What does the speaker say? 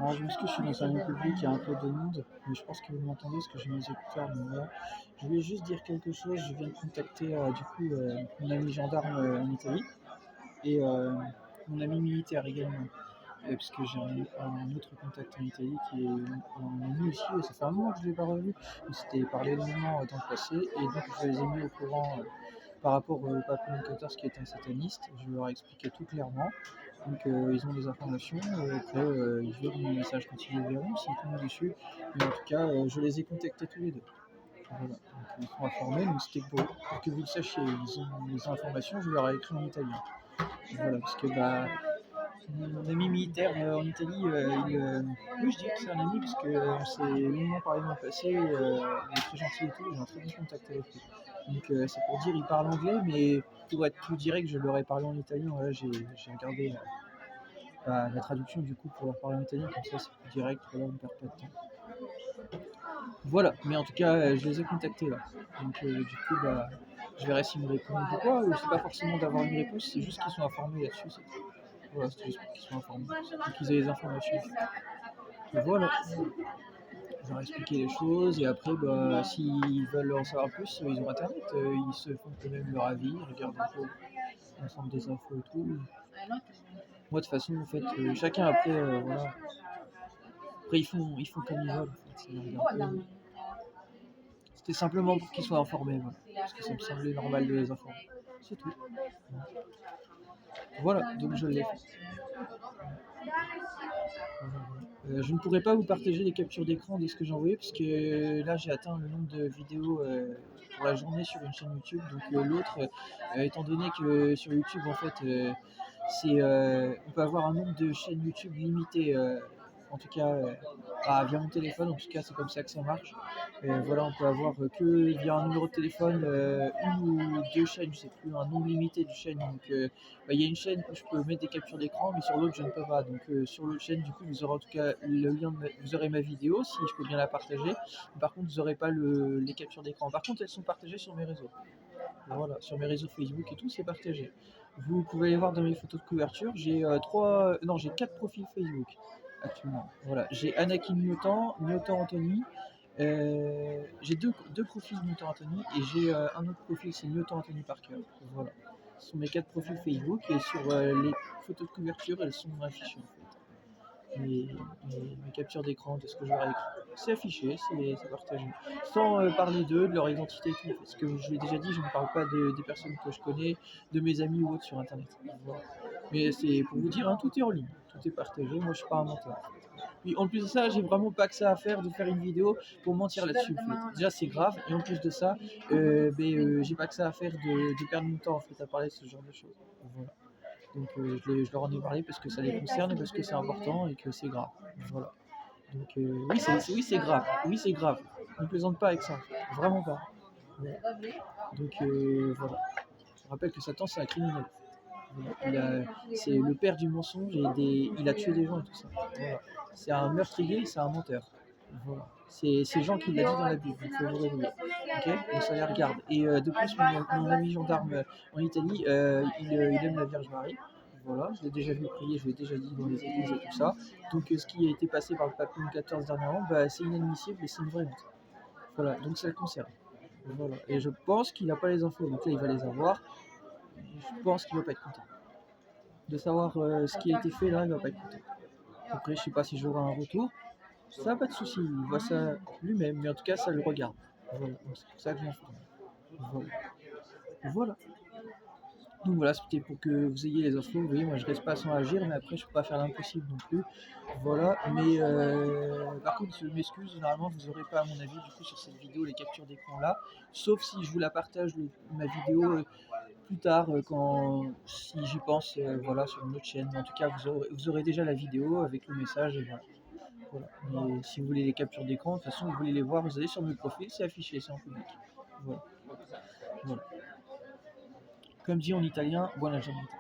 Alors, je m'excuse, je suis dans un lieu public, il y a un peu de monde, mais je pense que vous m'entendez parce que j'ai mes écouteurs. Donc voilà. Je voulais juste dire quelque chose. Je viens de contacter mon ami gendarme en Italie et mon ami militaire également. Parce que j'ai un autre contact en Italie qui est un ami aussi, et ça fait un moment que je ne l'ai pas revu. On s'était parlé longuement dans le passé, et donc je les ai mis au courant par rapport au pape Léon XIV qui est un sataniste. Je leur ai expliqué tout clairement. Donc ils ont des informations, après ils verront mon message quand ils les verront, s'ils tombent dessus. Mais en tout cas, je les ai contactés tous les deux. Voilà, donc ils sont informés, donc c'était pour que vous le sachiez, ils ont les informations, je leur ai écrit en italien. Voilà, parce que mon ami militaire en Italie, oui, je dirais que c'est un ami parce qu'on s'est longuement parlé dans le passé, il est très gentil et tout, j'ai un très bon contact avec lui. Donc c'est pour dire, il parle anglais, mais pour être plus direct, je leur ai parlé en italien. Voilà, j'ai regardé la traduction du coup pour leur parler en italien, comme ça c'est plus direct, voilà, on ne perd pas de temps. Voilà, mais en tout cas, je les ai contactés là. Donc du coup, je verrai s'ils me répondent ou quoi, ou c'est pas forcément d'avoir une réponse, c'est juste qu'ils sont informés là-dessus, c'est tout. Voilà, c'est juste pour qu'ils soient informés, pour qu'ils aient les informations. Et voilà, je leur ai expliqué les choses, et après, s'ils veulent en savoir plus, ils ont internet, ils se font eux-mêmes leur avis, ils regardent un peu l'ensemble des infos et tout. Moi, de toute façon, en fait, chacun après, voilà. Après, ils font comme ils veulent, en fait, C'était simplement pour qu'ils soient informés, voilà. Parce que ça me semblait normal de les informer. C'est tout. Voilà, donc je l'ai fait. Je ne pourrais pas vous partager les captures d'écran de ce que j'ai envoyé parce que là j'ai atteint le nombre de vidéos pour la journée sur une chaîne YouTube. Donc l'autre, étant donné que sur YouTube en fait on peut avoir un nombre de chaînes YouTube limité. En tout cas, via mon téléphone, en tout cas c'est comme ça que ça marche. Voilà, on peut avoir que via un numéro de téléphone une ou deux chaînes, je sais plus, un nombre limité de chaînes. Donc il y a une chaîne où je peux mettre des captures d'écran, mais sur l'autre je ne peux pas. Donc sur l'autre chaîne, du coup, vous aurez en tout cas le lien, vous aurez ma vidéo si je peux bien la partager. Par contre, vous n'aurez pas les captures d'écran. Par contre, elles sont partagées sur mes réseaux. Voilà, sur mes réseaux Facebook et tout, c'est partagé. Vous pouvez aller voir dans mes photos de couverture, j'ai j'ai 4 profils Facebook actuellement. Voilà, j'ai Anakin Newton Anthony, j'ai deux profils Newton Anthony, et j'ai un autre profil, c'est Newton Anthony Parker. Voilà, ce sont mes 4 profils Facebook, et sur les photos de couverture, elles sont affichées en fait. Mes captures d'écran de ce que je leur ai écrit. C'est affiché, c'est partagé. Sans parler d'eux, de leur identité et tout. Parce que je l'ai déjà dit, je ne parle pas des personnes que je connais, de mes amis ou autres sur internet. Voilà. Mais c'est pour vous dire, hein, tout est en ligne, tout est partagé. Moi, je suis pas un menteur. Puis en plus de ça, j'ai vraiment pas que ça à faire de faire une vidéo pour mentir là-dessus. En fait. Déjà, c'est grave. Et en plus de ça, j'ai pas que ça à faire de perdre mon temps en fait, à parler de ce genre de choses. Voilà. Donc je leur en ai parlé parce que ça les concerne, parce que c'est important et que c'est grave. Voilà. Donc oui, c'est grave. Oui, c'est grave. On ne plaisante pas avec ça. Vraiment pas. Ouais. Donc voilà. Je rappelle que Satan, c'est un criminel. Voilà. C'est le père du mensonge, et il a tué des gens et tout ça. Voilà. C'est un meurtrier, c'est un menteur. Voilà. C'est Jean qui l'a dit dans la Bible, il faut vous réveiller. Ok, donc ça les regarde. Et de plus, mon ami gendarme en Italie, il aime la Vierge Marie. Voilà, je l'ai déjà vu prier, je l'ai déjà dit dans les églises et tout ça. Donc ce qui a été passé par le pape Léon XIV dernièrement, c'est inadmissible et c'est une vraie honte. Voilà, donc ça le concerne. Voilà. Et je pense qu'il n'a pas les infos, donc là il va les avoir. Je pense qu'il va pas être content. De savoir ce qui a été fait là, il va pas être content. Après, je sais pas si j'aurai un retour. Ça, pas de souci, il voit ça lui-même, mais en tout cas, ça le regarde. Voilà, donc c'est pour ça que j'informe. Voilà. Voilà. Donc voilà, c'était pour que vous ayez les infos. Vous voyez, moi je reste pas sans agir, mais après je peux pas faire l'impossible non plus. Voilà, mais par contre, je m'excuse, généralement vous aurez pas, à mon avis, du coup, sur cette vidéo, les captures d'écran là, sauf si je vous la partage, ma vidéo, plus tard, si j'y pense, voilà, sur une autre chaîne. Mais en tout cas, vous aurez déjà la vidéo avec le message, et voilà. Voilà. Mais si vous voulez les captures d'écran, de toute façon, vous voulez les voir, vous allez sur mon profil, c'est affiché, c'est en public. Voilà. Voilà. Comme dit en italien, buona giornata.